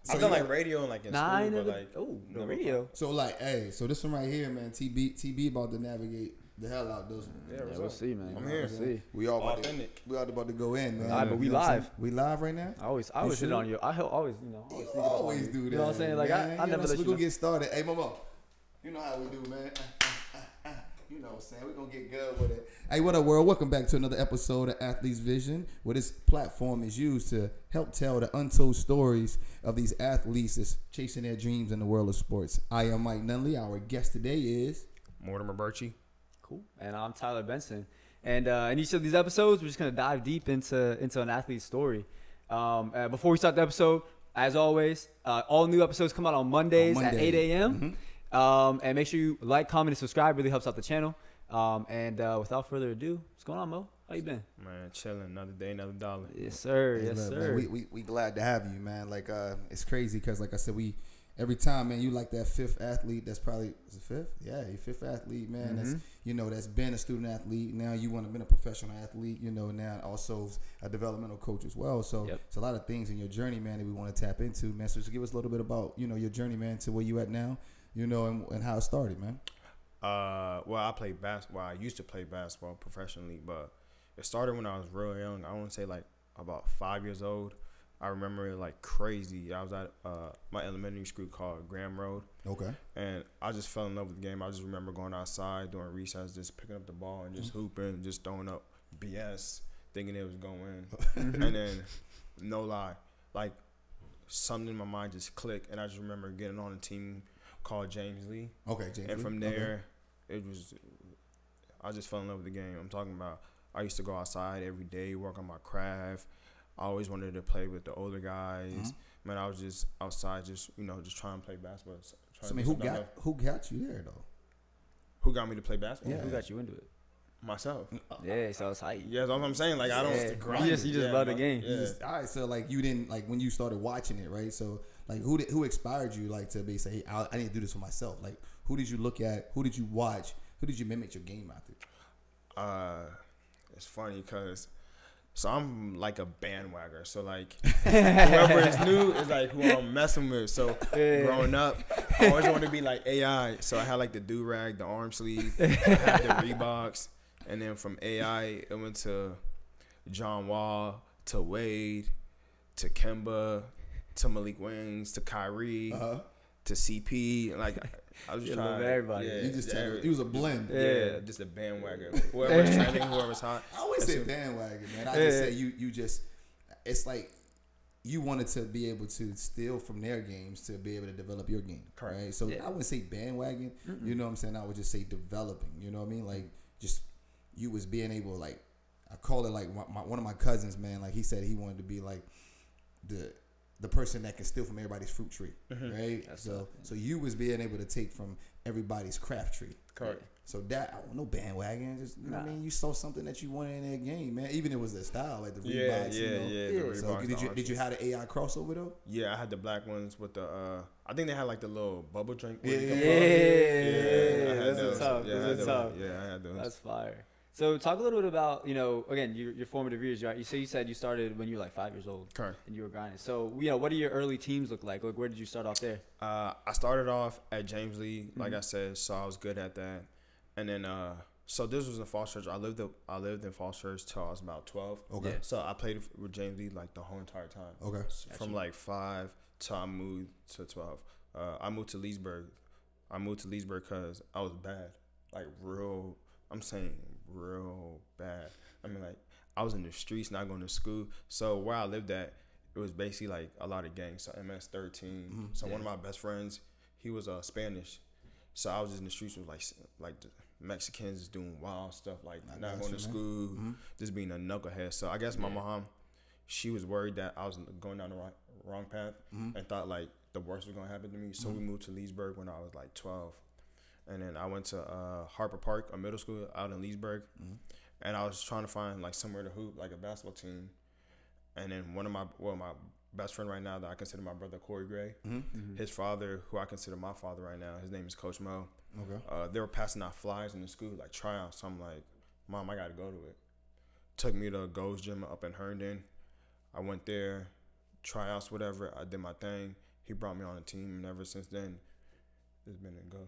I've done like radio and like in school, but like the radio. So like, hey, so this one right here, man. TB about to navigate the hell out those. Yeah, we'll see, man. I'm here. See. We all authentic. We all about to go in, man. All right, but we live. We live right now. I always hit it on you. I always, You always do that. You know what I'm saying? Like I never let you know. We're gonna get started. Hey, Momo, you know how we do, man. You know what I'm saying? We're going to get good with it. Hey, what up, world? Welcome back to another episode of Athletes Vision, where this platform is used to help tell the untold stories of these athletes that's chasing their dreams in the world of sports. I am Mike Nunley. Our guest today is Mortimer Berchie. Cool. And I'm Tyler Benson. And in each of these episodes, we're just going to dive deep into an athlete's story. Before we start the episode, as always, all new episodes come out on Mondays at 8 a.m. Mm-hmm. And make sure you like, comment, and subscribe. Really helps out the channel. And without further ado, what's going on, Mo? How you been? Man, chilling. Another day, another dollar. Yes, sir. Hey, yes, look, sir. Man, we glad to have you, man. Like, it's crazy because, like I said, every time, man, you like that fifth athlete. That's probably is it fifth? Yeah, you fifth athlete, man. Mm-hmm. That's been a student athlete. Now you want to be a professional athlete. Now also a developmental coach as well. So it's a lot of things in your journey, man, that we want to tap into, man. So just give us a little bit about your journey, man, to where you at now. And how it started, man. Well, I played basketball. I used to play basketball professionally, but it started when I was real young. I want to say like about 5 years old. I remember it like crazy. I was at my elementary school called Graham Road. Okay. And I just fell in love with the game. I just remember going outside during recess, just picking up the ball and just hooping, just throwing up BS, thinking it was going in. And then, no lie, like something in my mind just clicked, and I just remember getting on a team called James Lee. Okay, James Lee. And from there, I just fell in love with the game. I'm talking about I used to go outside every day, work on my craft. I always wanted to play with the older guys. Man, I was just outside, just trying to play basketball. Who got you there though? Who got me to play basketball? Yeah, who got you into it? Myself. Yeah, so it's hype. Yeah, that's what I'm saying. Like I don't. You just love the game. Yeah. All right, so like you didn't like when you started watching it, right? So like who inspired you like to be say, hey, I need to do this for myself? Like who did you look at? Who did you watch? Who did you mimic your game after? It's funny because. So I'm like a bandwagger. So like whoever is new is like who I'm messing with. So growing up, I always wanted to be like AI. So I had like the do-rag, the arm sleeve, I had the Reeboks. And then from AI, it went to John Wall, to Wade, to Kemba, to Malik Wings, to Kyrie, to CP. Like I was trying everybody. Yeah, he was a blend. Yeah, just a bandwagon. Whoever's trending, whoever's hot. I always say bandwagon, man. I just say you just. It's like you wanted to be able to steal from their games to be able to develop your game, correct? Right? So I wouldn't say bandwagon. You know what I'm saying? I would just say developing. You know what I mean? Like just you was being able, like I call it like one of my cousins, man. Like he said he wanted to be like the person that can steal from everybody's fruit tree, right? So you was being able to take from everybody's craft tree. Correct. So that, I want no bandwagon. Just, you know what I mean? You saw something that you wanted in their game, man. Even if it was their style, like the Reeboks. The So Reeboks, did you have the AI crossover, though? Yeah, I had the black ones with the, I think they had like the little bubble drink. Yeah. That's tough. Yeah, I had those. That's fire. So talk a little bit about, again, your formative years, right? You said you started when you were like 5 years old. Correct. And you were grinding. So, what do your early teams look like? Like, where did you start off there? I started off at James Lee, like I said, so I was good at that. And then, so this was in Falls Church. I lived in Falls Church till I was about 12. Okay. Yeah. So I played with James Lee like the whole entire time. Okay. From like 5 till I moved to 12. I moved to Leesburg. Because I was bad. Like real bad. I mean, like, I was in the streets, not going to school. So where I lived at, it was basically like a lot of gangs. So MS-13. So one of my best friends, he was Spanish. So I was just in the streets with like the Mexicans just doing wild stuff, like not going to school, just being a knucklehead. So I guess my mom, she was worried that I was going down the wrong path and thought like the worst was going to happen to me. So we moved to Leesburg when I was like 12. And then I went to Harper Park, a middle school out in Leesburg. And I was trying to find like somewhere to hoop, like a basketball team. And then my best friend right now that I consider my brother, Corey Gray, his father, who I consider my father right now, his name is Coach Mo. Okay. They were passing out flyers in the school, like tryouts. So I'm like, Mom, I got to go to it. Took me to Gold's Gym up in Herndon. I went there, tryouts, whatever. I did my thing. he brought me on the team, and ever since then, it's been a go.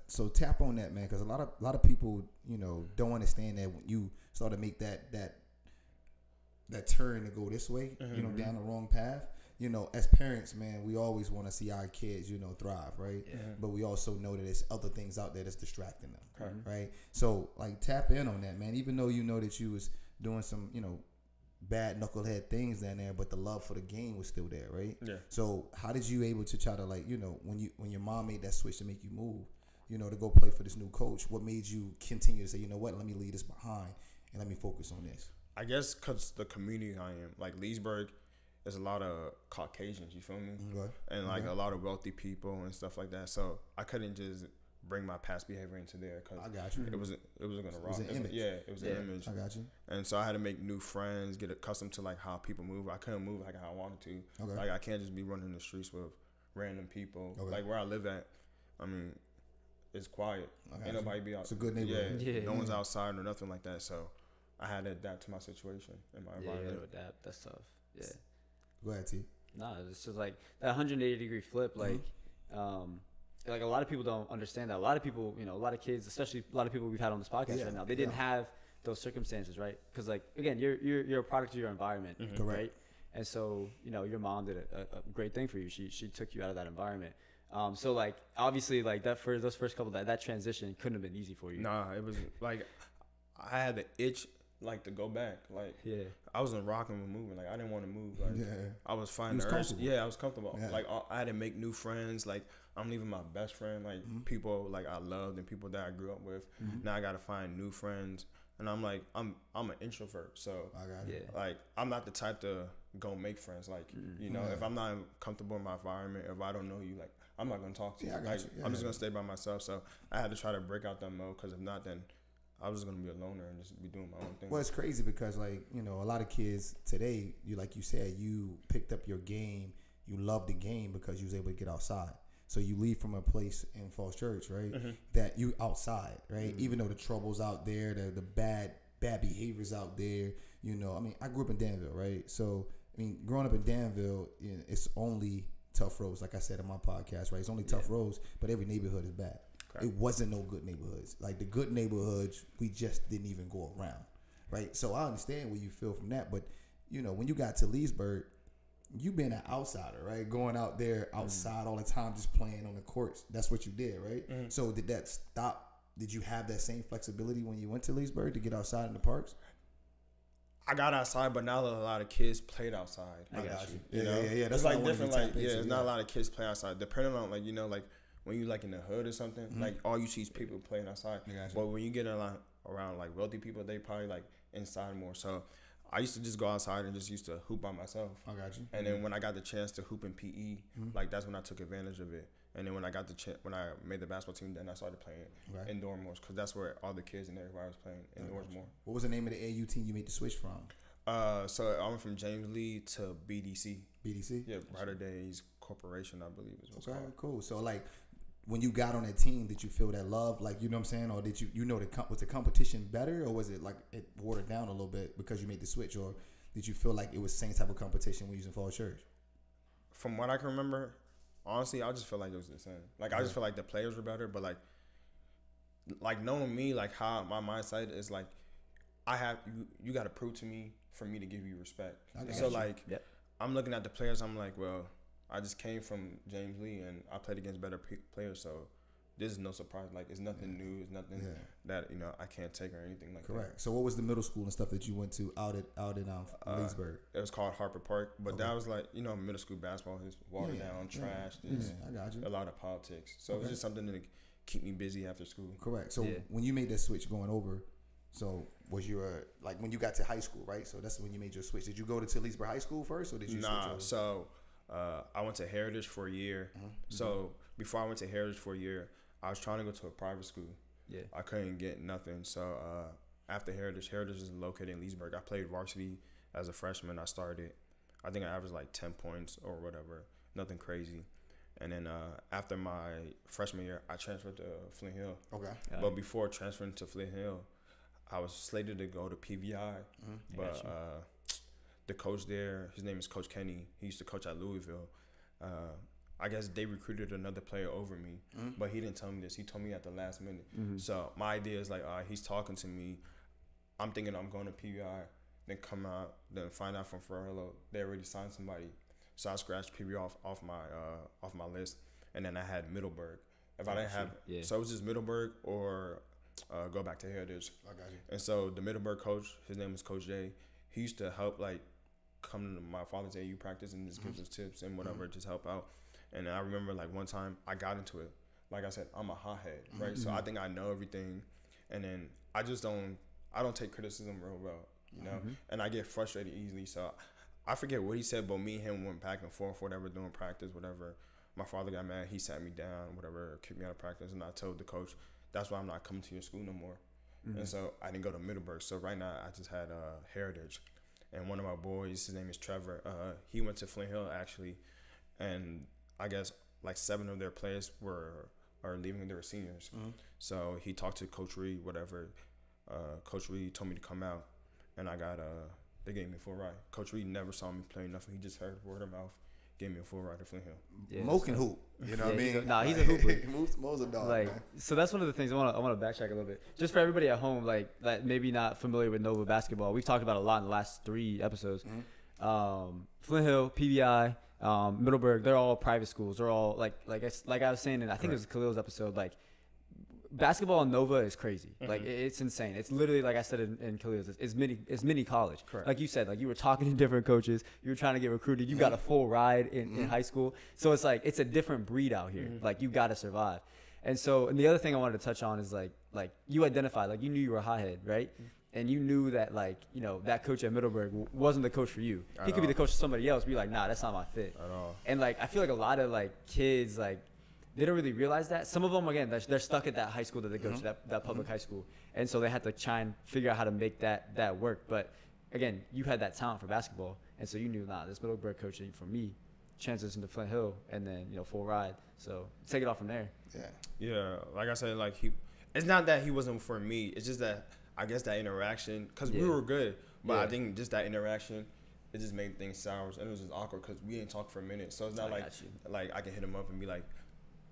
So tap on that, man, because a lot of people, you know, don't understand that when you start to make that turn to go this way, you know, down the wrong path. You know, as parents, man, we always want to see our kids, you know, thrive, right? Yeah. But we also know that there's other things out there that's distracting them, right? So, like, tap in on that, man. Even though you know that you was doing some, you know, bad knucklehead things down there, but the love for the game was still there, right? Yeah. So, how did you able to try to, like, you know, when your mom made that switch to make you move, you know, to go play for this new coach, what made you continue to say, you know what, let me leave this behind and let me focus on this? I guess because the community I am, like Leesburg, there's a lot of Caucasians, you feel me? And like a lot of wealthy people and stuff like that. So I couldn't just bring my past behavior into there because I got you. It wasn't gonna rock. It was an image. It was an image. I got you. And so I had to make new friends, get accustomed to like how people move. I couldn't move like how I wanted to. Like I can't just be running the streets with random people. Like where I live at, I mean, it's quiet. Ain't nobody be out. It's a good neighborhood. Yeah. No one's outside or nothing like that. So I had to adapt to my situation and my environment. Yeah, adapt. That's tough. Yeah. Go ahead, T. Nah, it's just like that 180-degree flip. Like a lot of people don't understand that. A lot of people, you know, a lot of kids, especially a lot of people we've had on this podcast right now, they didn't have those circumstances, right? Because like again, you're a product of your environment, right? And so you know, your mom did a great thing for you. She took you out of that environment. So like obviously like that for those first couple that transition couldn't have been easy for you. Nah, it was like I had the itch like to go back. Like I wasn't rocking with moving. Like I didn't want to move. Like I was finding the urge. I was comfortable. Like I had to make new friends. Like I'm leaving my best friend. Like people like I loved and people that I grew up with. Now I gotta find new friends. And I'm like I'm an introvert. So like I'm not the type to go make friends. Like you know if I'm not comfortable in my environment, if I don't know you, like I'm not gonna talk to you. Like I'm just gonna stay by myself. So I had to try to break out that mode because if not, then I was just gonna be a loner and just be doing my own thing. Well, it's crazy because like you know a lot of kids today, like you said, you picked up your game, you love the game because you was able to get outside. So you leave from a place in Falls Church, right? That you outside, right? Even though the trouble's out there, the bad behaviors out there, you know. I mean, I grew up in Danville, right? So I mean, growing up in Danville, you know, it's only tough roads. Like I said in my podcast, right? It's only tough roads, but every neighborhood is bad. It wasn't no good neighborhoods. Like the good neighborhoods, we just didn't even go around, right? So I understand where you feel from that, but you know, when you got to Leesburg, you been an outsider, right? Going out there outside all the time, just playing on the courts. That's what you did, right? So did that stop? Did you have that same flexibility when you went to Leesburg to get outside in the parks? I got outside, but not a lot of kids played outside. I got you. You know? Yeah. That's like different. Like it's not a lot of kids play outside. Depending on like you know like. When you like in the hood or something, like all you see is people playing outside. But when you get around like wealthy people, they probably like inside more. So I used to just go outside and just used to hoop by myself. I got you. And then when I got the chance to hoop in PE, like that's when I took advantage of it. And then when I got the when I made the basketball team, then I started playing indoor more because that's where all the kids and everybody was playing indoors more. What was the name of the AU team you made the switch from? So I went from James Lee to BDC. BDC? Yeah, Brighter Days Corporation, I believe is what's called. Cool. So like. When you got on that team, did you feel that love? Like, you know what I'm saying? Or did you know, was the competition better? Or was it like it watered down a little bit because you made the switch? Or did you feel like it was the same type of competition when you was in Falls Church? From what I can remember, honestly, I just feel like it was the same. Like, I just feel like the players were better. But, like knowing me, like, how my mindset is, like, you got to prove to me for me to give you respect. So, like, I'm looking at the players. I'm like, well, I just came from James Lee and I played against better players, so this is no surprise. Like it's nothing new. It's nothing that you know I can't take or anything like that. Correct. So what was the middle school and stuff that you went to out in Leesburg? It was called Harper Park, but that was like you know middle school basketball is watered down, trash. I got you. A lot of politics. So it was just something to keep me busy after school. Correct. So when you made that switch going over, so was you like when you got to high school, right? So that's when you made your switch. Did you go to Leesburg High School first, or did you? Nah. So. I went to Heritage for a year. So before I went to Heritage for a year, I was trying to go to a private school. I couldn't get nothing. So after Heritage is located in Leesburg. I played varsity as a freshman. I think I averaged like 10 points or whatever. Nothing crazy. And then after my freshman year, I transferred to Flint Hill. Okay. But before transferring to Flint Hill, I was slated to go to PVI. But the coach there, his name is Coach Kenny. He used to coach at Louisville. I guess they recruited another player over me, but he didn't tell me this. He told me at the last minute. So my idea is like, all right, he's talking to me. I'm thinking I'm going to PBI, then come out, then find out from Furlough they already signed somebody. So I scratched PBI off my list, and then I had Middleburg. If I didn't have, so it was just Middleburg or go back to Heritage. I got you. And so the Middleburg coach, his name was Coach Jay. He used to help like come to my father's AU practice and just give us tips and whatever, just help out. And I remember like one time I got into it. Like I said, I'm a hothead, right? So I think I know everything, and then I don't take criticism real well, you know. And I get frustrated easily. So I forget what he said, but me and him went back and forth, whatever, doing practice, whatever. My father got mad. He sat me down, whatever, kicked me out of practice, and I told the coach, that's why I'm not coming to your school no more. And so I didn't go to Middleburg. So right now I just had Heritage, and one of my boys, his name is Trevor. He went to Flint Hill actually, and I guess like 7 of their players are leaving. They were seniors. So he talked to Coach Reed, whatever. Coach Reed told me to come out, and I got they gave me a full ride. Coach Reed never saw me play nothing. He just heard word of mouth. Gave me a full ride to Flint Hill. Yeah, Mo can hoop. You know what I mean? He's a hooper. Mo's a dog. Like, man. so that's one of the things I want to backtrack a little bit. Just for everybody at home, like maybe not familiar with Nova basketball. We've talked about a lot in the last 3 episodes. Flint Hill, PBI, Middleburg, they're all private schools. They're all like I was saying, and I think it was Khalil's episode, like basketball in Nova is crazy. Like it's insane. It's literally, like I said in Khalil's, it's mini college. Correct. Like you said, like you were talking to different coaches, you were trying to get recruited, you got a full ride in high school. So it's like it's a different breed out here. Like you got to survive. And so, and the other thing I wanted to touch on is like you identified, like you knew you were a hothead, right? And you knew that, like, you know, that coach at Middleburg wasn't the coach for you. He could be the coach for somebody else, be like, nah, that's not my fit. At all. And like I feel like a lot of like kids, like, they don't really realize that. Some of them, again, they're stuck at that high school that they go to, that public high school. And so they have to try and figure out how to make that work. But again, you had that talent for basketball. And so you knew, nah, this Middleburg coach for me, transition to Flint Hill, and then, you know, full ride. So take it off from there. Yeah, like I said, like it's not that he wasn't for me. It's just that I guess that interaction, because we were good. But I think just that interaction, it just made things sour. And it was just awkward because we didn't talk for a minute. So it's not like I can hit him up and be like,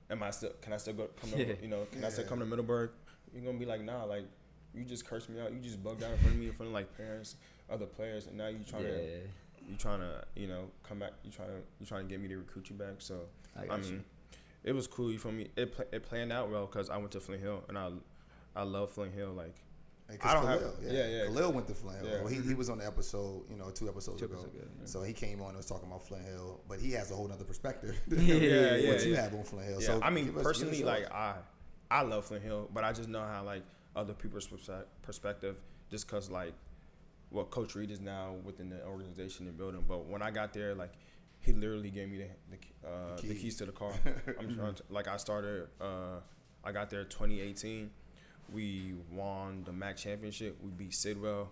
can I still come to, you know, can I still come to Middleburg? You're going to be like, nah, like, you just cursed me out. You just bugged out in front of me, in front of, like, parents, other players, and now you trying to, you know, come back. You trying to get me to recruit you back. So, I mean, it was cool. You feel me? It planned out well because I went to Flint Hill, and I love Flint Hill. Like, I don't Khalil, Khalil went to Flint Hill. Yeah. Well, he was on the episode, you know, 2 episodes ago. So he came on and was talking about Flint Hill, but he has a whole other perspective. What you have on Flint Hill. Yeah. So I mean, personally, like I love Flint Hill, but I just know how like other people's perspective, just cause like what Coach Reed is now within the organization and building. But when I got there, like he literally gave me the keys to the car. I'm trying to, like I got there 2018. We won the MAC championship. We beat Sidwell.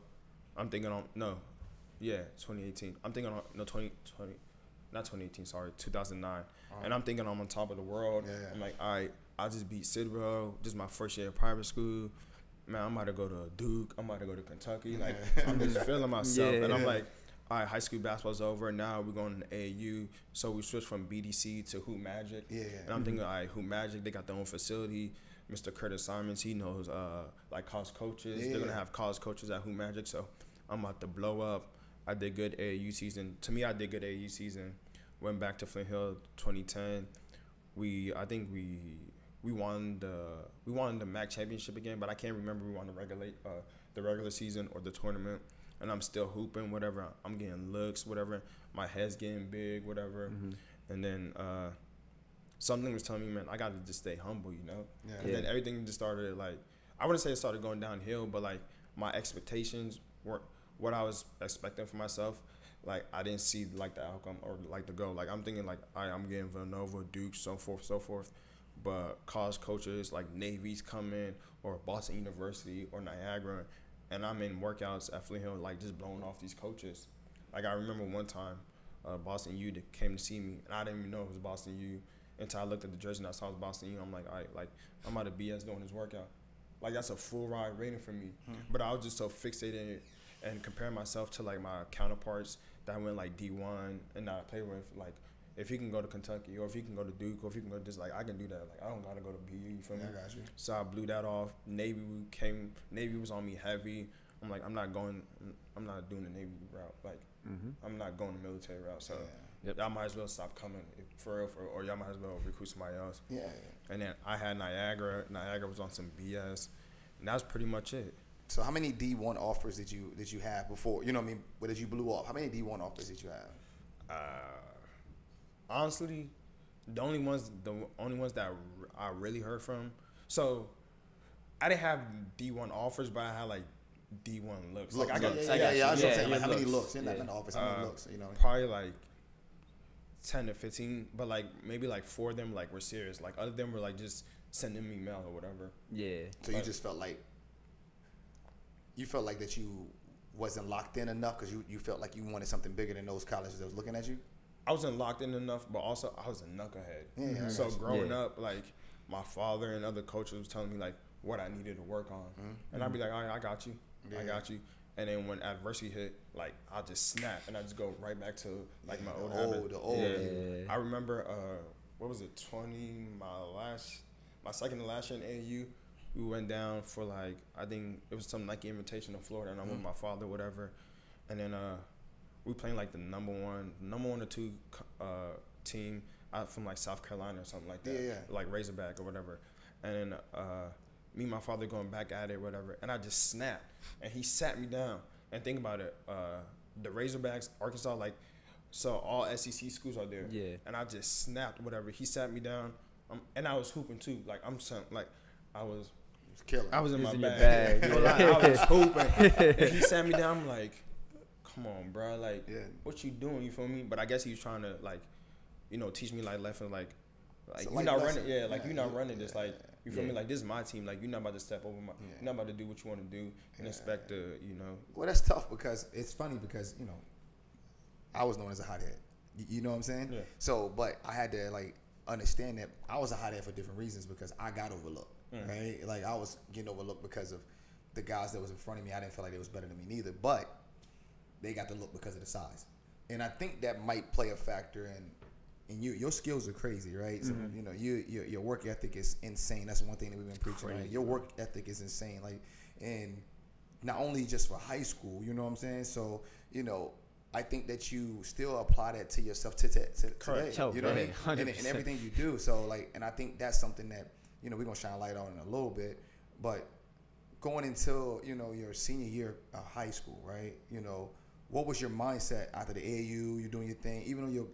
I'm thinking 2018. I'm thinking not 2018, sorry, 2009. And I'm thinking I'm on top of the world. I'm like, all right, I just beat Sidwell. This is my first year of private school. Man, I'm about to go to Duke. I'm about to go to Kentucky. Like, I'm just feeling myself. And I'm like, all right, high school basketball's over. Now we're going to AAU. So we switched from BDC to Hoop Magic. And I'm thinking, all right, Hoop Magic, they got their own facility. Mr. Curtis Simons, he knows like college coaches. They're gonna have college coaches at Hoop Magic, so I'm about to blow up. I did good AAU season. To me, I did good AAU season. Went back to Flint Hill 2010. I think we won the MAC championship again, but I can't remember we won the regular season or the tournament. And I'm still hooping, whatever. I'm getting looks, whatever. My head's getting big, whatever. And then something was telling me, man, I got to just stay humble, you know? And then everything just started, like, I wouldn't say it started going downhill, but, like, my expectations weren't what I was expecting for myself. Like, I didn't see, like, the outcome or, like, the goal. Like, I'm thinking, like, all right, I'm getting Villanova, Duke, so forth. But college coaches, like, Navy's coming or Boston University or Niagara, and I'm in workouts at Flint Hill, like, just blowing off these coaches. Like, I remember one time Boston U came to see me, and I didn't even know it was Boston U. Until I looked at the jersey and I saw it was Boston U, I'm like, all right, like, I'm out of BS doing this workout. Like, that's a full ride rating for me. But I was just so fixated and comparing myself to, like, my counterparts that went, like, D1 and that I played with. Like, if he can go to Kentucky or if he can go to Duke or if he can go to this, like I can do that. Like I don't gotta go to BU. You feel me? I got you. So I blew that off. Navy was on me heavy. I'm like, I'm not doing the Navy route. Like I'm not going the military route. So y'all might as well stop coming for real, or y'all might as well recruit somebody else. Yeah. And then I had Niagara. Niagara was on some BS, and that was pretty much it. So how many D1 offers did you have before? You know what I mean? What did you blew off? How many D1 offers did you have? Honestly, the only ones that I really heard from. So I didn't have D1 offers, but I had like D1 looks. Like I got like how many looks? You're not in the office. How many looks? You know, probably like 10 to 15, but like maybe like 4 of them like were serious. Like other them were like just sending me mail or whatever. Yeah. So you just felt like that you wasn't locked in enough because you felt like you wanted something bigger than those colleges that was looking at you? I wasn't locked in enough, but also I was a knucklehead. Yeah, so growing up, like my father and other coaches was telling me like what I needed to work on, and I'd be like, all right, I got you, I got you. And then when adversity hit, like I'll just snap and I just go right back to like my old habit. I remember what was it, my second to last year in AAU. We went down for like, I think it was some Nike invitation in Florida, and I went with my father, whatever. And then we playing like the number one or two team out from like South Carolina or something like that, like Razorback or whatever. And then me and my father going back at it, whatever. And I just snapped, and he sat me down. And think about it, the Razorbacks, Arkansas, like, so all SEC schools are there. Yeah. And I just snapped, whatever. He sat me down, and I was hooping too. Like I was killing. I was in my bag. I was hooping. And he sat me down. I'm like, come on, bro. Like, what you doing? You feel me? But I guess he was trying to like, teach me like lesson, like you're not running. Yeah, like you're not running this. Like, you feel me? Like, this is my team. Like, you're not about to step over my. You're not about to do what you want to do and expect to, Well, that's tough because it's funny because I was known as a hothead. You know what I'm saying? Yeah. So, but I had to like understand that I was a hothead for different reasons because I got overlooked. Right? Like I was getting overlooked because of the guys that was in front of me. I didn't feel like they was better than me neither, but they got the look because of the size. And I think that might play a factor in your skills are crazy, right? So, your work ethic is insane. That's one thing that we've been preaching. Right? Your work ethic is insane. Like, and not only just for high school, you know what I'm saying? So, I think that you still apply that to yourself today. You know what I mean? And everything you do. So, like, and I think that's something that, we're going to shine a light on in a little bit. But going into, your senior year of high school, right? What was your mindset after the AAU? You're doing your thing. Even though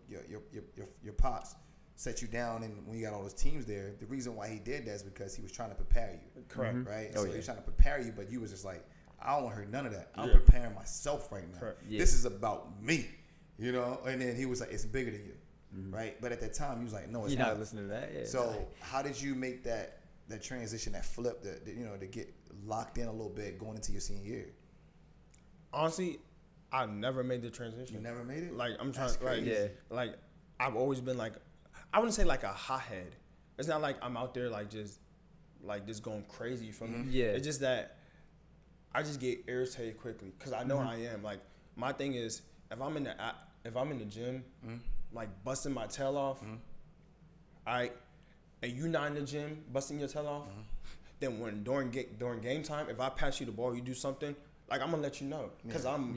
your pops set you down and when you got all those teams there, the reason why he did that is because he was trying to prepare you. Correct. Right? So he was trying to prepare you, but you was just like, I don't want to hear none of that. I'm preparing myself right now. Yeah. This is about me. And then he was like, it's bigger than you. Right? But at that time, he was like, no, it's not. You're not listening to that. Yeah, so how did you make that transition, that flip, to get locked in a little bit going into your senior year? Honestly, I never made the transition. You never made it? Like, I'm trying to, like, I've always been like, I wouldn't say like a hothead. It's not like I'm out there like just going crazy for me. Yeah. It's just that I just get irritated quickly because I know I am. Like, my thing is, if I'm in the gym, like busting my tail off, and you not in the gym busting your tail off, then when during game time, if I pass you the ball, you do something, like, I'm gonna let you know because I'm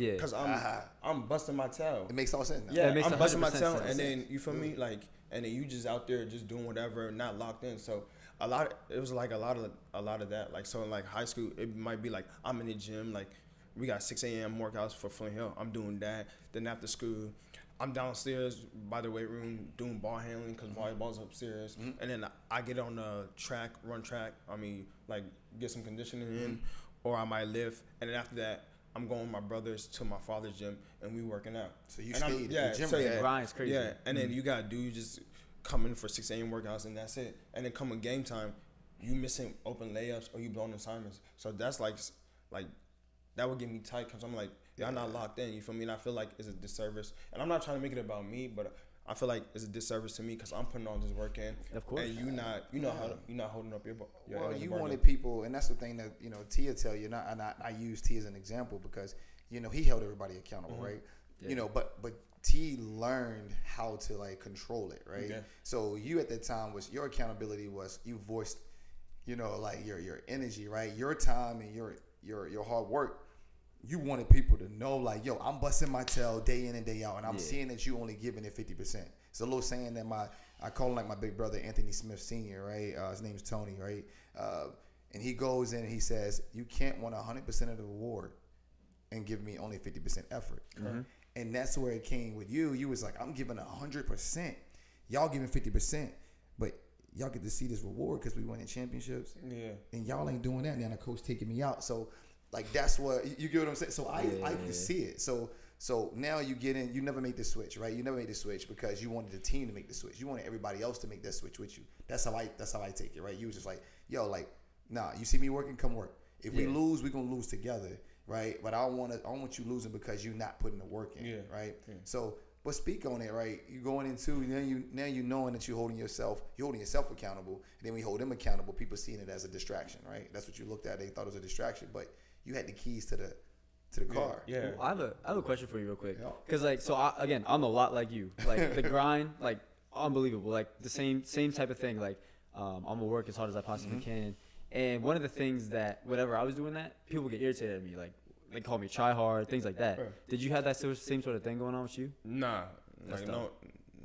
busting my tail. It makes all sense now. Yeah, I'm busting my tail, and then you feel me, like, and then you just out there just doing whatever, not locked in. So it was like a lot of that. Like, so in like high school, it might be like I'm in the gym, like we got 6 a.m. workouts for Flint Hill. I'm doing that. Then after school, I'm downstairs by the weight room doing ball handling because volleyball's upstairs. And then I get on the track, run track. I mean, like, get some conditioning in, or I might lift. And then after that, I'm going with my brothers to my father's gym, and we working out. So you stayed in the gym. So grind's crazy. Yeah, and then you got to you just come in for 6 a.m. workouts, and that's it. And then come in game time, you missing open layups or you blowing assignments. So that's like that would get me tight because I'm like, y'all not locked in. You feel me? And I feel like it's a disservice. And I'm not trying to make it about me, but I feel like it's a disservice to me because I'm putting all this work in. Of course. And you're not holding up your well, you wanted people, and that's the thing that Tia tell you. And I use Tia as an example because he held everybody accountable, right? Yeah. But T learned how to like control it, right? Yeah. So you at that time was your accountability was you voiced, you know, like your energy, right? Your time and your hard work. You wanted people to know, like, yo, I'm busting my tail day in and day out, and I'm seeing that you only giving it 50%. It's a little saying that I call him like my big brother Anthony Smith Sr., right? His name's Tony, right? And he goes in and he says, you can't want 100% of the reward and give me only 50% effort. Mm-hmm. And that's where it came with you. You was like, I'm giving 100%. Y'all giving 50%, but y'all get to see this reward because we winning championships. Yeah. And y'all ain't doing that. And then the coach taking me out. So, like, that's what, you get what I'm saying? So I can see it. So now you get in, you never made the switch, right? You never made the switch because you wanted the team to make the switch. You wanted everybody else to make that switch with you. That's how I take it, right? You was just like, yo, like, nah, you see me working, come work. If we lose, we're gonna lose together, right? But I don't want you losing because you're not putting the work in, right? Yeah. So, but speak on it, right? You going into now you knowing that you're holding yourself accountable, and then we hold them accountable. People seeing it as a distraction, right? That's what you looked at. They thought it was a distraction, but you had the keys to the car. Yeah. Well, I have a question for you real quick. Because like, so I'm a lot like you. Like the grind, like unbelievable. Like the same type of thing. Like I'm gonna work as hard as I possibly can. And one of the things that whenever I was doing that, people get irritated at me. Like they call me try hard, things like that. Did you have that same sort of thing going on with you? Nah. Like no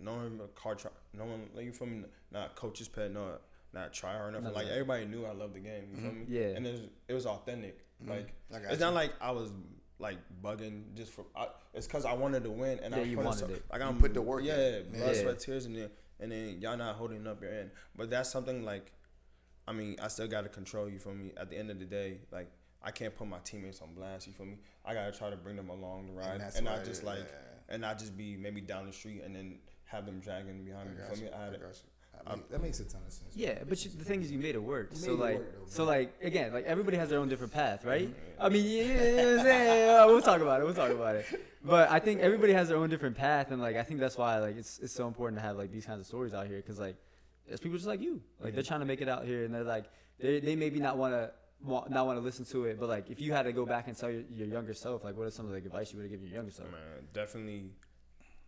one like you from not coach's pet, no, not try hard enough. Like everybody knew I loved the game. You feel me? Yeah. And it was authentic. Like it's not like I was like bugging just for. It's because I wanted to win, and I wanted it. Like I'm put the work. Yeah, blood, sweat, tears, and then y'all not holding up your end. But that's something like, I mean, I still gotta control. You feel me? At the end of the day, like I can't put my teammates on blast. You feel me? I gotta try to bring them along the ride, and not just and not just be maybe down the street and then have them dragging behind me. You feel me? That makes a ton of sense. Yeah, but the thing is, you made it work. So like again, like everybody has their own different path, right? I mean, we'll talk about it. But I think everybody has their own different path, and like I think that's why like it's so important to have like these kinds of stories out here, because like there's people just like you, like they're trying to make it out here, and they're like they maybe not want to listen to it, but like if you had to go back and tell your younger self, like what are some of the advice you would have given your younger self? Man, definitely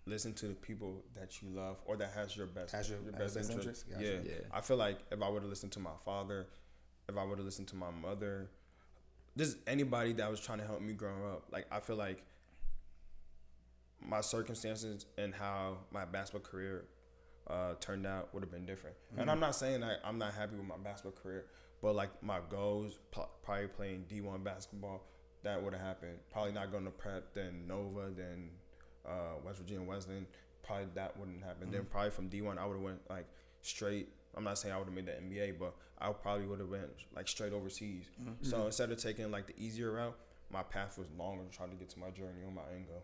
listen to the people that you love or that has your best interest. Gotcha. Yeah. I feel like if I would have listened to my father, if I would have listened to my mother, just anybody that was trying to help me grow up, like I feel like my circumstances and how my basketball career turned out would have been different. And I'm not saying that I'm not happy with my basketball career, but like my goals, probably playing D1 basketball, that would have happened. Probably not going to prep, then Nova, then West Virginia Wesleyan, probably that wouldn't happen. Then probably from D1 I would have went like straight. I'm not saying I would have made the NBA, but I probably would have went like straight overseas. So instead of taking like the easier route, my path was longer, trying to get to my journey on my end goal.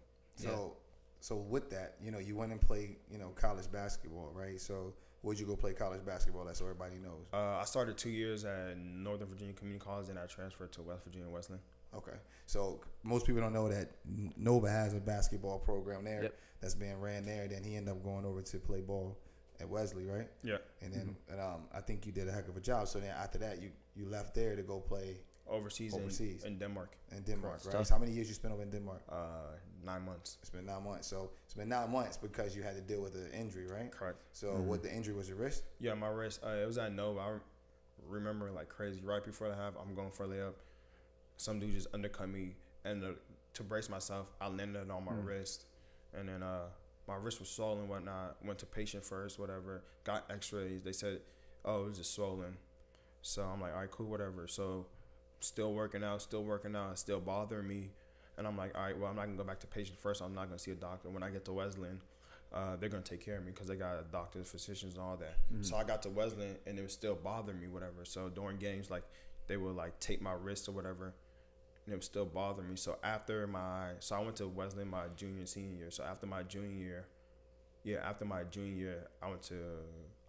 So with that, you went and played, college basketball, right? So where'd you go play college basketball at, so everybody knows? I started 2 years at Northern Virginia Community College, and I transferred to West Virginia Wesleyan. Okay, so most people don't know that Nova has a basketball program there that's being ran there. Then he ended up going over to play ball at Wesley, right? Yeah. And then I think you did a heck of a job. So then after that, you left there to go play overseas. In Denmark. In Denmark, right? So how many years you spent over in Denmark? 9 months. It's been 9 months. So it's been 9 months because you had to deal with an injury, right? Correct. So what the injury was, your wrist? Yeah, my wrist. It was at Nova. I remember like crazy. Right before the half, I'm going for a layup. Some dude just undercut me, and to brace myself, I landed on my wrist, and then my wrist was swollen and whatnot. Went to patient first, whatever. Got X-rays. They said, "Oh, it was just swollen." So I'm like, "All right, cool, whatever." So still working out, it's still bothering me, and I'm like, "All right, well, I'm not gonna go back to patient first. I'm not gonna see a doctor. When I get to Wesleyan, they're gonna take care of me because they got doctors, physicians, and all that." So I got to Wesleyan, and it was still bothering me, whatever. So during games, like they would like tape my wrist or whatever. And it was still bothering me. So I went to Wesleyan my junior and senior year. So after my junior year, I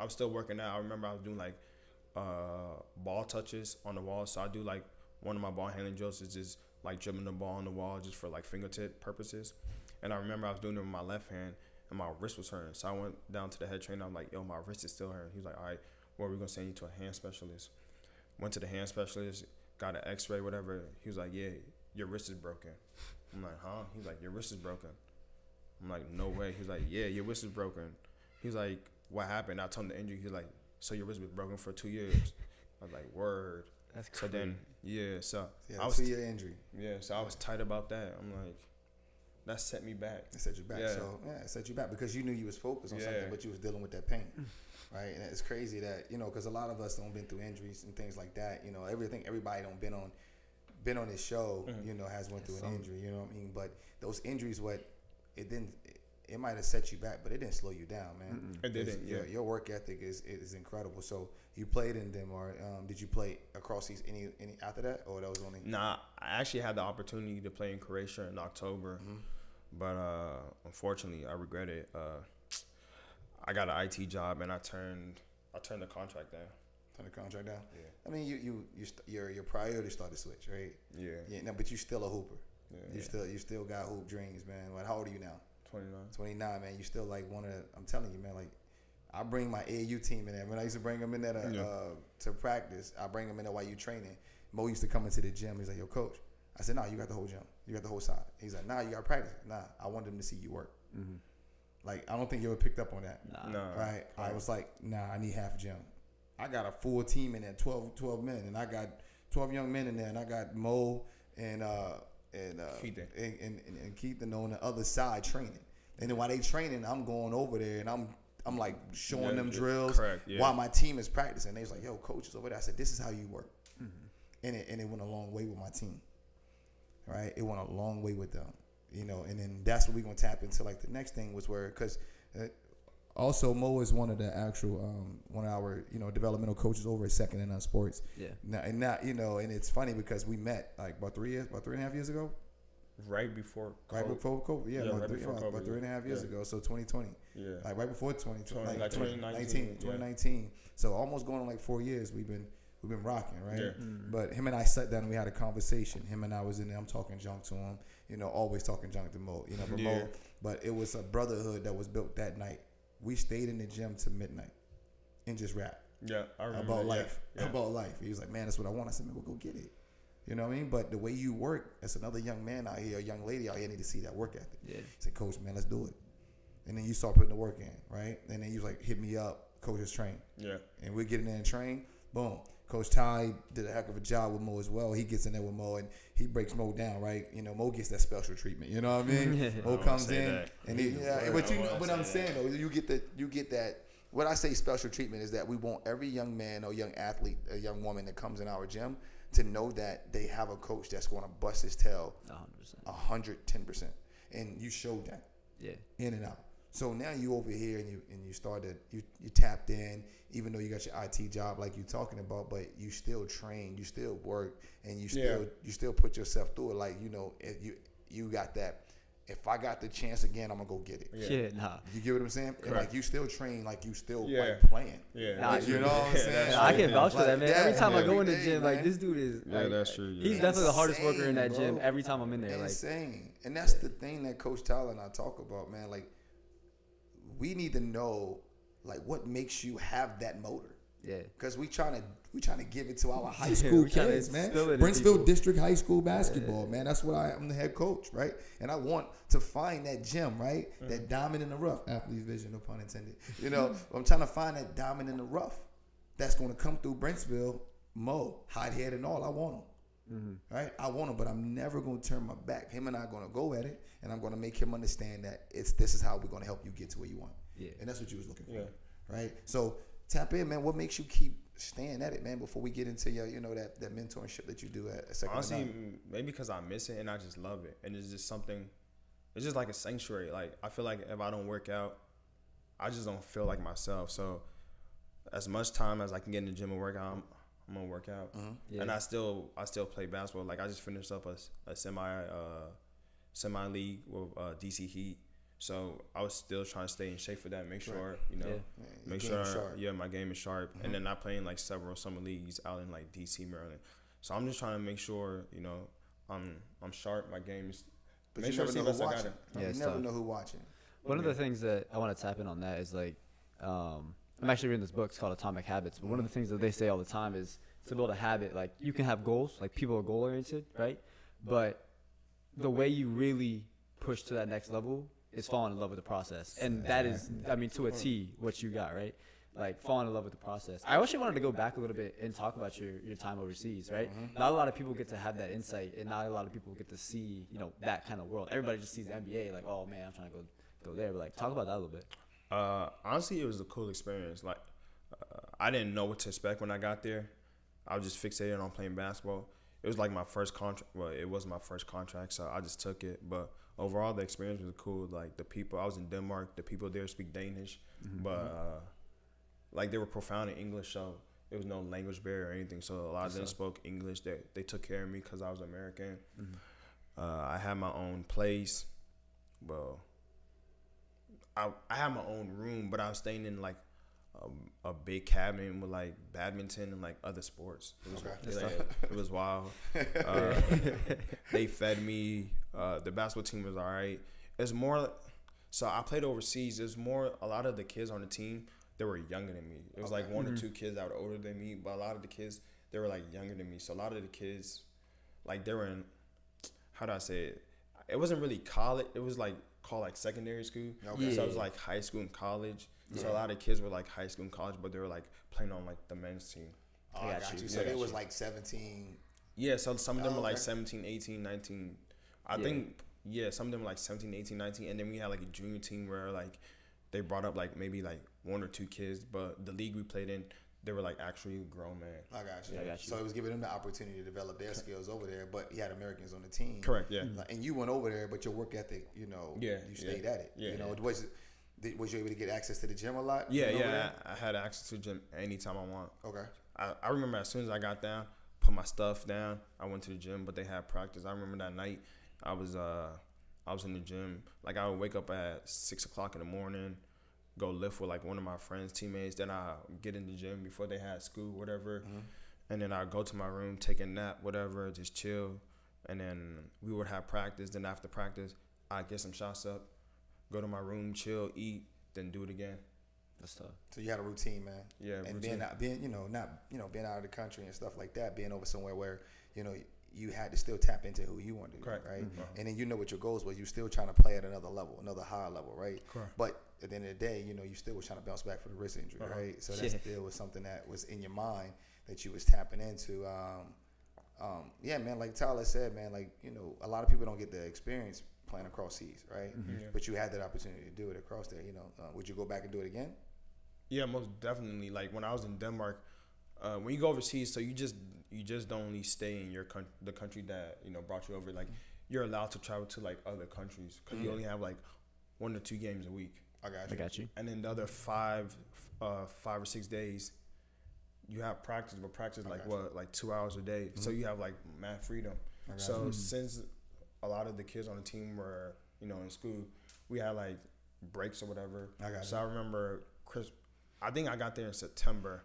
was still working out. I remember I was doing like ball touches on the wall. So I do like one of my ball handling drills is just like dribbling the ball on the wall just for like fingertip purposes. And I remember I was doing it with my left hand and my wrist was hurting. So I went down to the head trainer. I'm like, yo, my wrist is still hurting. He was like, all right, well, we're going to send you to a hand specialist. Went to the hand specialist. Got an X-ray, whatever. He was like, yeah, your wrist is broken. I'm like, huh? He's like, your wrist is broken. I'm like, no way. He's like, yeah, your wrist is broken. He's like, what happened? I told him the injury. He's like, so your wrist was broken for 2 years. I was like, word. That's so crazy. then, yeah, so Yeah, I was 2-year injury. Yeah, so I was tight about that. I'm like, that set me back. It set you back. Yeah. So yeah, it set you back because you knew you was focused on Yeah. something, but you was dealing with that pain, right? And it's crazy that because a lot of us don't been through injuries and things like that. Everybody don't been on this show. Has went through an injury. You know what I mean? But those injuries, it might have set you back, but it didn't slow you down, man. It didn't. Yeah. Your work ethic is incredible. So you played in them, or did you play across these any after that, or that was only? Nah, I actually had the opportunity to play in Croatia in October, but unfortunately, I regret it. I got an IT job and I turned the contract down. Turn the contract down. Yeah. I mean, your priorities start to switch, right? Yeah. Yeah. No, but you still a hooper. Yeah. You still got hoop dreams, man. Like, how old are you now? 29. 29, man. You still like I'm telling you, man. Like, I bring my AAU team in there. When I used to bring them in there to practice, I bring them in there while you training. Mo used to come into the gym. He's like, yo, coach. I said, nah, you got the whole gym. You got the whole side. He's like, nah, you got to practice. Nah, I want them to see you work. Mm-hmm. Like, I don't think you ever picked up on that. No. Right? I was like, nah, I need half gym. I got a full team in there, 12 men, and I got 12 young men in there, and I got Mo and Keith on the other side training. And then while they training, I'm going over there and I'm like showing them drills while my team is practicing. They was like, yo, coach is over there. I said, this is how you work. And it went a long way with my team. Right? It went a long way with them. And then that's what we're gonna tap into. Like the next thing was because also Mo is one of the actual one of our developmental coaches over at Second and Sports. Yeah. And it's funny because we met like about 3.5 years ago. Right before COVID. Right before COVID. Yeah, right before COVID. About 3.5 years ago. So 2020. Yeah. Like right before 2020. Like 2019. 2019. So almost going on like 4 years we've been rocking, right? Yeah. But him and I sat down and we had a conversation. Him and I was in there. I'm talking junk to him. Always talking junk to Mo. But it was a brotherhood that was built that night. We stayed in the gym to midnight and just rap. Yeah, I remember about that. life. Yeah. About life. He was like, man, that's what I want. I said, man, we'll go get it. You know what I mean? But the way you work, as another young man out here, a young lady out here, need to see that work ethic. Yeah. He said, coach, man, let's do it. And then you start putting the work in, right? And then you was like, hit me up, coach is trained. Yeah. And we're getting in and train. Boom. Coach Ty did a heck of a job with Mo as well. He gets in there with Mo and he breaks Mo down, right? Mo gets that special treatment. You know what I mean? Mo comes in and but I'm saying though, you get that. What I say special treatment is that we want every young man or young athlete, a young woman that comes in our gym to know that they have a coach that's going to bust his tail 110%. And you showed that. Yeah. In and out. So now you over here and you started, you tapped in, even though you got your IT job like you talking about, but you still train, you still work, and you still put yourself through it. Like, if you got that. If I got the chance again, I'm gonna go get it. Yeah, nah. You get what I'm saying? And like you still train, like you still like playing. Yeah, nah, you know what I'm saying? I can vouch for that, man. Every time I go in the day, gym, man. like this dude is. Yeah, that's true. Yeah. He's definitely the hardest worker in that Insane, gym. bro. Every time I'm in there, Insane. And that's the thing that Coach Tyler and I talk about, man. Like, we need to know, like, what makes you have that motor. Yeah. Because we trying to give it to our high school kids, man. instill it in Brentsville people. District High School basketball, man. That's what I'm the head coach, right? And I want to find that gem, right? That diamond in the rough. Athlete's vision, no pun intended. I'm trying to find that diamond in the rough that's going to come through Brentsville, Mo, hot head and all. I want him. Right? I want him, but I'm never going to turn my back. Him and I are going to go at it, and I'm going to make him understand that this is how we're going to help you get to where you want. Yeah. And that's what you was looking for. Yeah. Right? So tap in, man. What makes you keep staying at it, man, before we get into your, that mentorship that you do at Second? Honestly, maybe because I miss it and I just love it. And it's just something, it's just like a sanctuary. Like, I feel like if I don't work out, I just don't feel like myself. So as much time as I can get in the gym and work out, I'm gonna work out. Yeah. And I still play basketball. Like, I just finished up a semi league with DC Heat. So I was still trying to stay in shape for that. Make sure make sure my game is sharp. And then I play in like several summer leagues out in like DC, Maryland. So I'm just trying to make sure I'm sharp. My game is. But make you sure never know who's watching. Yeah, You never know who's watching. One of the things that I want to tap in on that is like, I'm actually reading this book. It's called Atomic Habits. But one of the things that they say all the time is to build a habit. Like, you can have goals. Like, people are goal oriented, right? But the way you really push to that next level is falling in love with the process. And that is, I mean, to a T, what you got, right? Like, falling in love with the process. I actually wanted to go back a little bit and talk about your time overseas, right? Not a lot of people get to have that insight, and not a lot of people get to see, you know, that kind of world. Everybody just sees the NBA, like, oh, man, I'm trying to go there. But, like, talk about that a little bit. Honestly, it was a cool experience. Like, I didn't know what to expect when I got there. I was just fixated on playing basketball. It was like my first contract. Well, it was my first contract, so I just took it. But overall, the experience was cool. Like, the people, I was in Denmark. The people there speak Danish, but like, they were profound in English, so there was no language barrier or anything. So a lot of them spoke English. They took care of me because I was American. I had my own place. Well, I had my own room, but I was staying in like a big cabin with like badminton and like other sports. It was wild. They fed me. The basketball team was all right. It's more. So I played overseas. There's more. A lot of the kids on the team, they were younger than me. It was like one or two kids that were older than me, but a lot of the kids, they were like younger than me. So a lot of the kids, like, they were in, how do I say it? It wasn't really college. It was like called like secondary school. Okay. So it was like high school and college. So a lot of kids were like high school and college, but they were like playing on like the men's team. Oh, I got you. So it was like 17. Yeah, so some of them were like 17, 18, 19. I think, some of them were like 17, 18, 19. And then we had like a junior team where like they brought up like maybe like one or two kids, but the league we played in, they were like actually grown men. I got you. So it was giving them the opportunity to develop their skills over there, but you had Americans on the team. Correct, yeah. And you went over there, but your work ethic, you know, you stayed at it. You know, was you able to get access to the gym a lot? Yeah. I had access to the gym anytime I want. Okay. I remember as soon as I got down, put my stuff down, I went to the gym, but they had practice. I remember that night I was in the gym. Like, I would wake up at 6 o'clock in the morning, go lift with like one of my friends, teammates. Then I get in the gym before they had school, whatever. And then I go to my room, take a nap, whatever, just chill. And then we would have practice. Then after practice, I'd get some shots up, go to my room, chill, eat, then do it again. That's tough. So you had a routine, man. Yeah, and routine. being being out of the country and stuff like that, being over somewhere where, you know, you had to still tap into who you wanted to be, right? And then you know what your goals was. You still trying to play at another level, another higher level, right? Correct. But at the end of the day, you know, you still was trying to bounce back from the wrist injury, right? So that still was something that was in your mind that you was tapping into. Man, like Tyler said, man, like, you know, a lot of people don't get the experience playing across seas, right? But you had that opportunity to do it across there, you know. Would you go back and do it again? Yeah, most definitely. Like, when I was in Denmark, when you go overseas, so you just don't only stay in the country that, you know, brought you over. Like, you're allowed to travel to like other countries because you only have like 1 or 2 games a week. I got you. And then the other 5 or 6 days, you have practice, but practice like 2 hours a day. So you have like mad freedom. So since a lot of the kids on the team were, you know, in school, we had like breaks or whatever. So I remember I think I got there in September.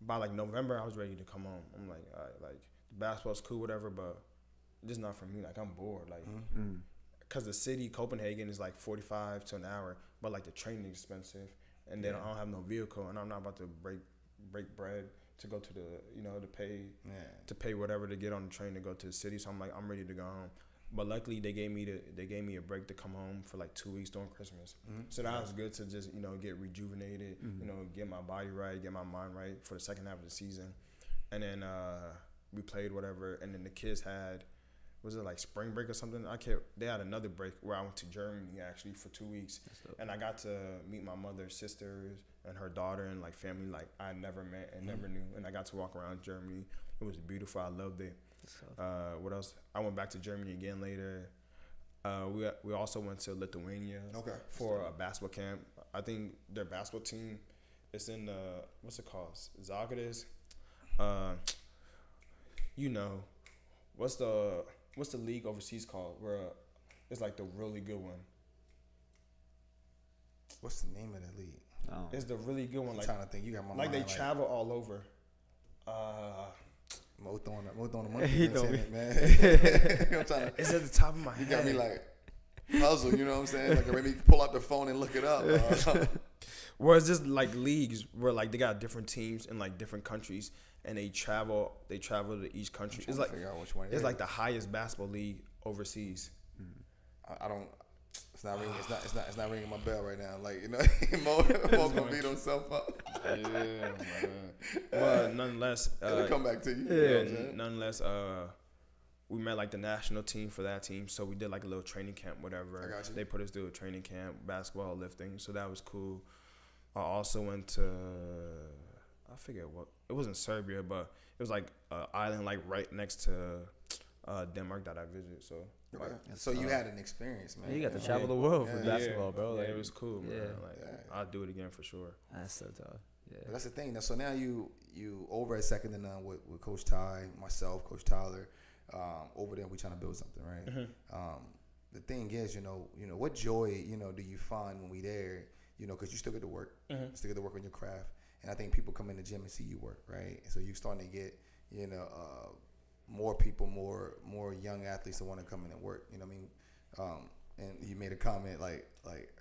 By like November, I was ready to come home. I'm like, all right, like, basketball's cool, whatever, but this is not for me. Like, I'm bored. Like, because the city, Copenhagen, is like 45 to an hour, but like the training is expensive, and then I don't have no vehicle, and I'm not about to break bread to go to the, you know, to pay whatever to get on the train to go to the city. So I'm like, I'm ready to go home. But luckily, they gave me a break to come home for like 2 weeks during Christmas. So that was good to just, you know, get rejuvenated, you know, get my body right, get my mind right for the second half of the season. And then we played whatever. And then the kids had, was it like spring break or something? They had another break where I went to Germany actually for 2 weeks. And I got to meet my mother's sisters and her daughter and like family like I never met and never knew. And I got to walk around Germany. It was beautiful. I loved it. What else? I went back to Germany again later. We also went to Lithuania for a basketball camp. I think their basketball team is in what's it called? Zagreb. You know, what's the league overseas called? Where it's like the really good one. What's the name of that league? It's the really good one. I'm like, trying to think. You got my like mind, they travel all over. Mo throwing the monkey in it, man. I'm trying to, it's at the top of my head. You got me like puzzle, you know what I'm saying? Like, maybe pull out the phone and look it up. Where it's just like leagues where like they got different teams in like different countries and they travel to each country. It's like figure out which one it's like the highest basketball league overseas. It's not ringing. It's not ringing my bell right now. Like, you know, Mo gonna beat himself up. Yeah, man. But nonetheless, it'll come back to you. Yeah, nonetheless, we met like the national team for that team, so we did like a little training camp, whatever. I got you. They put us through a training camp, basketball, lifting, so that was cool. I also went to, I forget what, it wasn't Serbia, but it was like an island like right next to Denmark that I visited. So, okay. So you had an experience, man. Yeah, you got to travel the world for basketball, bro. Yeah, Like, it was cool, man. Yeah. Like, I'll do it again for sure. That's so tough. Yeah. But that's the thing. So now you over at second and none with Coach Ty, myself, Coach Tyler. Over there, we trying to build something, right? Mm-hmm. The thing is, you know, what joy, do you find when we there? Because you still get to work, still get to work on your craft, and I think people come in the gym and see you work, right? So you starting to get, more people, more young athletes that want to come in and work. You know what I mean? And you made a comment like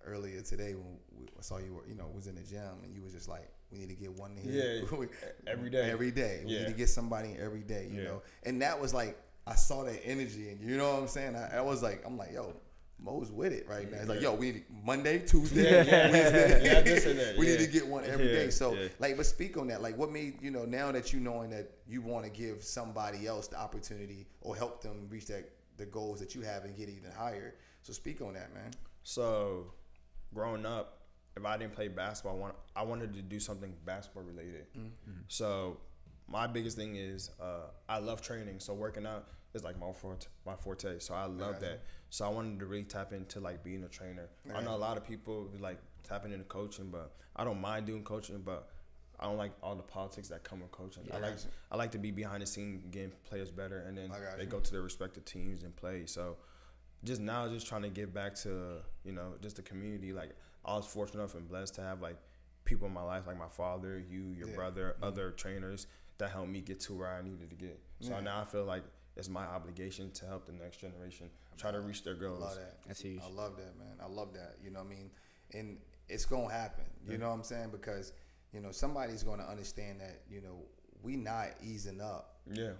earlier today when I saw you was in the gym, and you was just like, we need to get one in here. Yeah, every day. Every day. We Yeah. need to get somebody every day, you know? And that was like, I saw that energy, and you know what I'm saying? I was like, I'm like, yo, Mo's with it right now. It's like, yo, we need Monday, Tuesday, Wednesday. We need to get one every day. So, but speak on that. Like, what made, now that you knowing that you want to give somebody else the opportunity or help them reach the goals that you have and get even higher. So speak on that, man. So, growing up, if I didn't play basketball, I wanted to do something basketball related. Mm-hmm. So, my biggest thing is I love training. So, working out is like my forte. So, I love that. So, I wanted to really tap into like being a trainer. I know a lot of people like tapping into coaching, but I don't mind doing coaching, but I don't like all the politics that come with coaching. I like to be behind the scenes, getting players better, and then they go to their respective teams and play. So, just trying to give back to, just the community. Like, I was fortunate enough and blessed to have like people in my life, like my father, your brother, other trainers that helped me get to where I needed to get. So now I feel like it's my obligation to help the next generation try to reach their goals. I love that. That's huge. I love that, man. I love that. You know what I mean? And it's gonna happen. You know what I'm saying? Because somebody's gonna understand that we not easing up. Yeah.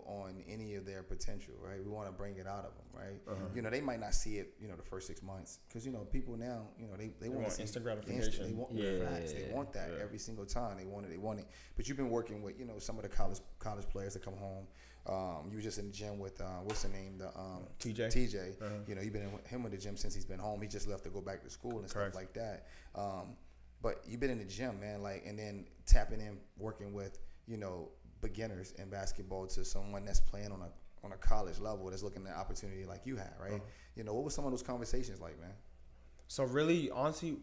On any of their potential, right? We want to bring it out of them, right? They might not see it, the first 6 months, because people now, they want instant gratification. They want facts. They want that every single time. They want it. But you've been working with, some of the college players that come home. You was just in the gym with what's the name? TJ. TJ. You've been in him with the gym since he's been home. He just left to go back to school and stuff like that. But you've been in the gym, man, and then tapping in, working with, beginners in basketball to someone that's playing on a college level that's looking at an opportunity like you had, right? What were some of those conversations like, man? So really, honestly,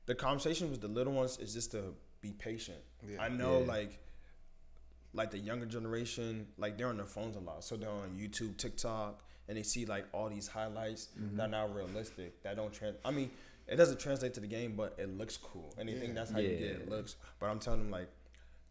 the conversation with the little ones is just to be patient. Yeah. I know like the younger generation, like they're on their phones a lot. So they're on YouTube, TikTok, and they see like all these highlights that are not realistic, that don't it doesn't translate to the game, but it looks cool. And they think that's how you get it looks. But I'm telling them, like,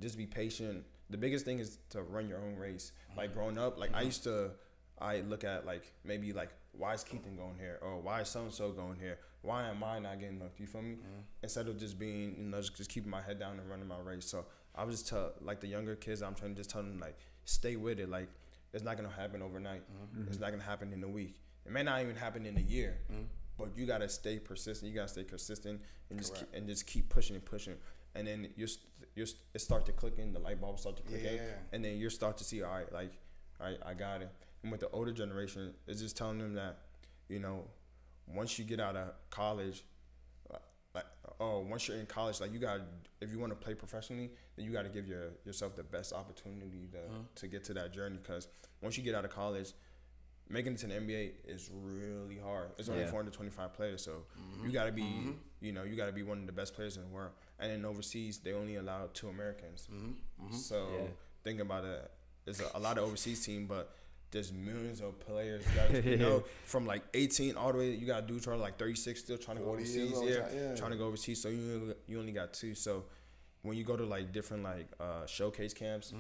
just be patient. The biggest thing is to run your own race. Like, growing up, like, I look at, like, maybe, like, why is Keaton going here? Or why is so-and-so going here? Why am I not getting looked? You feel me? Instead of just being, just keeping my head down and running my race. So I was just tell, like, the younger kids, I'm trying to just tell them, like, stay with it. Like, it's not going to happen overnight. It's not going to happen in a week. It may not even happen in a year. But you gotta stay persistent. You gotta stay consistent and just keep pushing and pushing. And then it start to click in. The light bulb start to click in. And then you start to see, all right, like, all right, I got it. And with the older generation, it's just telling them that, once you get out of college, once you're in college, like, you got, if you want to play professionally, then you got to give yourself the best opportunity to get to that journey. Because once you get out of college, making it to the NBA is really hard. It's only 425 players, so you gotta be, you gotta be one of the best players in the world. And then overseas, they only allow 2 Americans. So thinking about it, there's a lot of overseas team, but there's millions of players. From like 18 all the way, you got dudes trying to like 36 still trying to go overseas. Trying to go overseas. So you only got 2. So when you go to like different like showcase camps.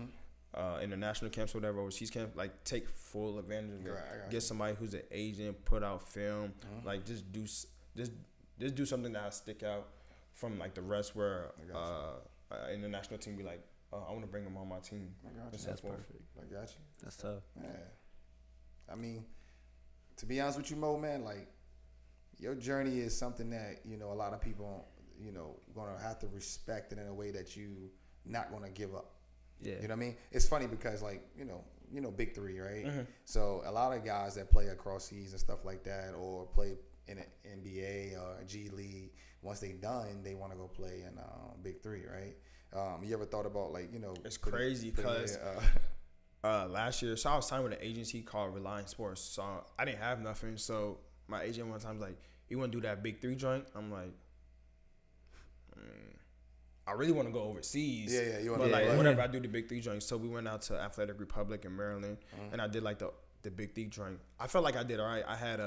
International camps, whatever, overseas camp, like take full advantage of it. Get somebody who's an agent, put out film, like just do something that'll stick out from like the rest. Where international team be like, oh, I want to bring them on my team. That's perfect. I got you. That's tough. Yeah. I mean, to be honest with you, Mo, man, like your journey is something that, you know, a lot of people, you know, gonna have to respect it in a way that you not gonna give up. Yeah. You know what I mean? It's funny because, like, you know, Big Three, right? So a lot of guys that play across seas and stuff like that, or play in an NBA or a G League, once they done, they want to go play in Big Three, right? You ever thought about, like, you know? It's crazy because last year, so I was signed with an agency called Reliance Sports. So I didn't have nothing. So my agent one time was like, "You want to do that Big Three joint?" I'm like, I really want to go overseas. Yeah, you want to. But like whatever, I do the Big Three joint. So we went out to Athletic Republic in Maryland, and I did like the Big Three joint. I felt like I did all right. I had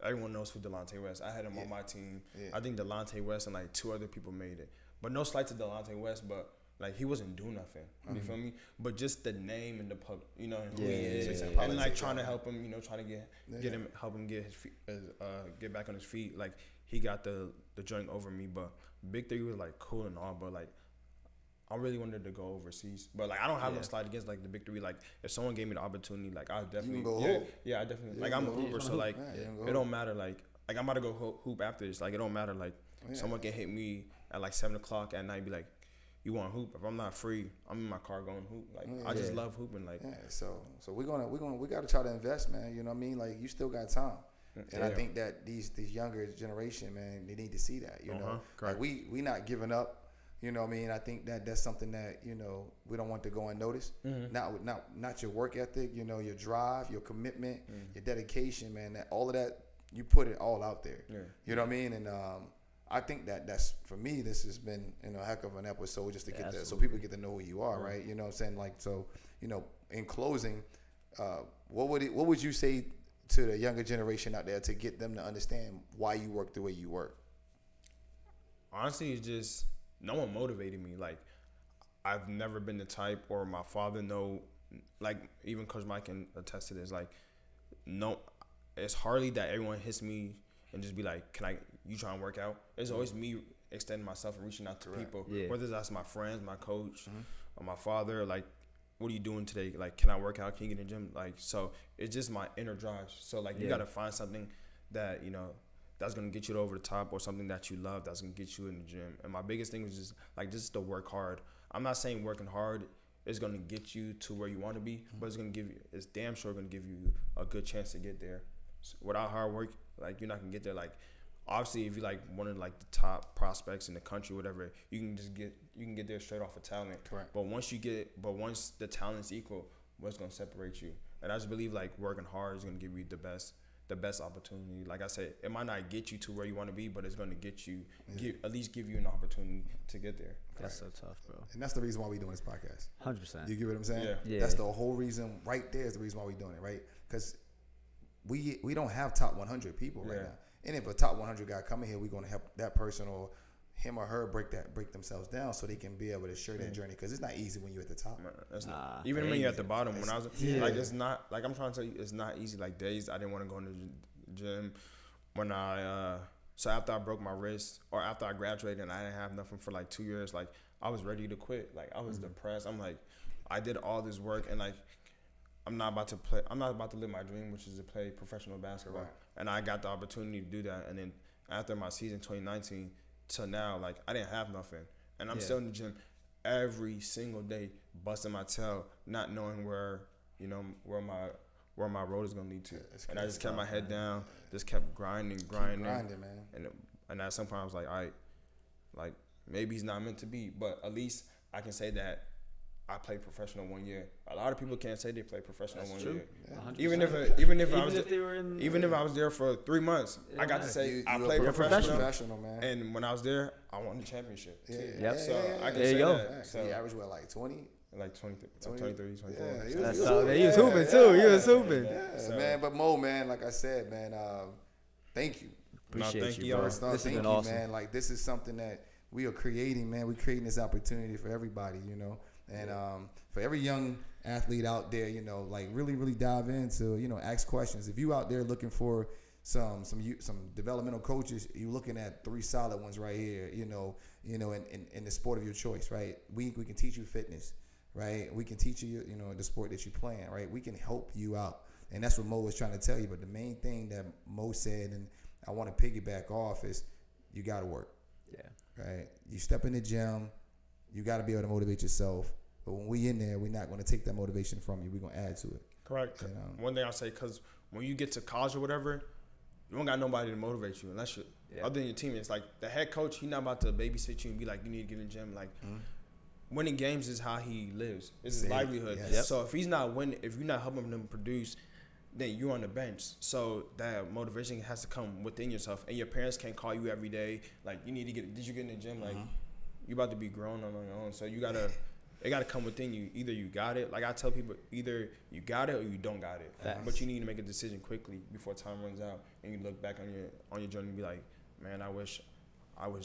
everyone knows who Delonte West. I had him on my team. Yeah. I think Delonte West and like 2 other people made it. But no slight to Delonte West, but like he wasn't doing nothing. You feel me? But just the name and the public, you know, who he is, and like trying to help him, you know, trying to get him, help him get his feet, get back on his feet. Like he got the joint over me, but Big Three was like cool and all, but like I really wanted to go overseas. But like I don't have no slide against like the Big Three. Like if someone gave me the opportunity, like I definitely I definitely like I'm a hooper, so like it don't matter. Like I'm about to go hoop after this. Like it don't matter. Like someone can hit me at like 7 o'clock at night, and be like, "You want to hoop?" If I'm not free, I'm in my car going hoop. Like I just love hooping. Like so we got to try to invest, man. You know what I mean? Like you still got time. And I think that these younger generation, man, they need to see that, you know. Like we not giving up, you know what I mean? I think that that's something that, you know, we don't want to go unnoticed. Not your work ethic, you know, your drive, your commitment, your dedication, man. That all of that, you put it all out there. You know what I mean? And I think that's, for me, this has been, you know, a heck of an episode just to get that, so people get to know who you are, right? You know what I'm saying? Like, so, you know, in closing, what would you say to the younger generation out there to get them to understand why you work the way you work? Honestly, it's just no one motivated me. Like I've never been the type, or my father like even Coach Mike can attest to this. Like no, it's hardly that everyone hits me and just be like, you trying to work out? It's always me extending myself and reaching out to people, whether that's my friends, my coach, or my father. Like, what are you doing today? Like, can I work out? Can you get in the gym? Like, so it's just my inner drive. So like you got to find something that, you know, that's going to get you over the top, or something that you love that's going to get you in the gym. And my biggest thing was just to work hard. I'm not saying working hard is going to get you to where you want to be, but it's damn sure going to give you a good chance to get there. So without hard work, like you're not going to get there. Like obviously if you like one of like the top prospects in the country, whatever, you can get there straight off of talent. Correct. But once the talent's equal, what's going to separate you? And I just believe like working hard is going to give you the best opportunity. Like I said, it might not get you to where you want to be, but it's going to get you, at least give you an opportunity to get there. That's so tough, bro. And that's the reason why we're doing this podcast. 100%. You get what I'm saying? Yeah. That's the whole reason. Right there is the reason why we're doing it, right? Because we don't have top 100 people right now. And if a top 100 guy come in here, we're going to help that person or him or her break themselves down so they can be able to share that journey, because it's not easy when you're at the top. Even when you're at the bottom, when I was like, it's not like, I'm trying to tell you, it's not easy. Like days I didn't want to go in the gym when so after I broke my wrist, or after I graduated and I didn't have nothing for like 2 years, like I was ready to quit. Like I was depressed. I'm like, I did all this work and like I'm not about to live my dream, which is to play professional basketball. Right. And I got the opportunity to do that. And then after my season 2019 to now, like I didn't have nothing. And I'm still in the gym every single day, busting my tail, not knowing where my road is gonna lead to. And I just kept my head down, just kept grinding, man. And at some point I was like, all right, like maybe he's not meant to be, but at least I can say that I played professional 1 year. A lot of people can't say they played professional one year. Yeah. Even if I was there for 3 months, I got to say I played professional, man. And when I was there, I won the championship. I can say that. So he averaged what, like 20? Like 23, 24. Yeah, he was hooping too. He was hooping. Yeah, man. But Mo, man, like I said, man, thank you. Appreciate you, bro. Thank you, awesome, man. Like this is something that we are creating, man. We're creating this opportunity for everybody, you know. And for every young athlete out there, you know, like really, really dive into, you know, ask questions. If you out there looking for some developmental coaches, you're looking at 3 solid ones right here, you know, in the sport of your choice, right? We can teach you fitness, right? We can teach you, you know, the sport that you're playing, right? We can help you out. And that's what Mo was trying to tell you. But the main thing that Mo said, and I want to piggyback off is you got to work. Yeah. Right. You step in the gym, you got to be able to motivate yourself. But when we in there, we're not going to take that motivation from you. We're going to add to it. Correct. One thing I'll say, because when you get to college or whatever, you don't got nobody to motivate you unless you, other than your teammates. Like the head coach, he's not about to babysit you and be like, you need to get in the gym. Like winning games is how he lives. It's his livelihood. Yes. So if he's not winning, if you're not helping him produce, then you're on the bench. So that motivation has to come within yourself. And your parents can't call you every day. Like, you need to get, did you get in the gym? Like, you about to be grown on your own. So you got to, it got to come within you. Either you got it. Like I tell people, either you got it or you don't got it. Facts. But you need to make a decision quickly before time runs out. And you look back on your journey and be like, man, I wish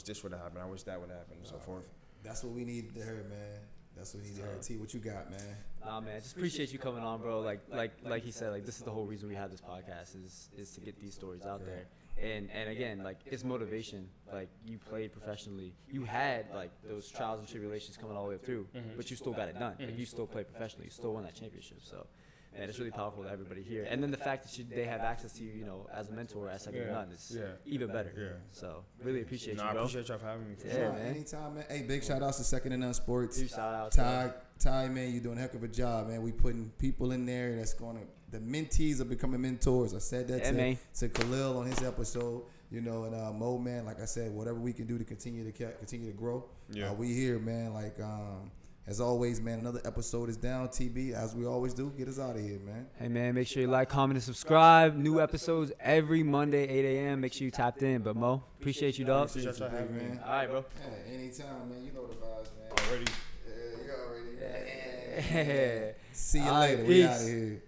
this would have happened. I wish that would have happened, and so forth. That's what we need to hear, man. That's what we need to hear. T, what you got, man? Nah, man, just appreciate you coming on, bro. Like he said, like this is the whole reason we have this podcast is to get these stories out there. And again, like it's motivation. Like you played professionally, you had like those trials and tribulations coming all the way through, but you still got it done. Like you still played professionally, you still won that championship. So, man, it's really powerful to everybody here. And then the fact that they have access to you, you know, as a mentor at second to none is even better. Yeah. So really appreciate you, bro. I appreciate y'all for having me. For sure, man. Anytime, man. Hey, big shout outs to Second to None Sports. Shout out Ty, man, you're doing a heck of a job, man. We putting people in there that's gonna. The mentees are becoming mentors. I said that to Khalil on his episode. You know, and Mo, man, like I said, whatever we can do to continue to grow. Yeah. We here, man. Like as always, man, another episode is down. TB, as we always do, get us out of here, man. Hey, man, make sure you like, comment, and subscribe. New episodes every Monday, 8 a.m. Make sure you tapped in. But Mo, appreciate you, dog. Appreciate you having me, man. All right, bro. Yeah, anytime, man. You know the vibes, man. Already. Yeah, you already. Yeah. See you later. We out of here.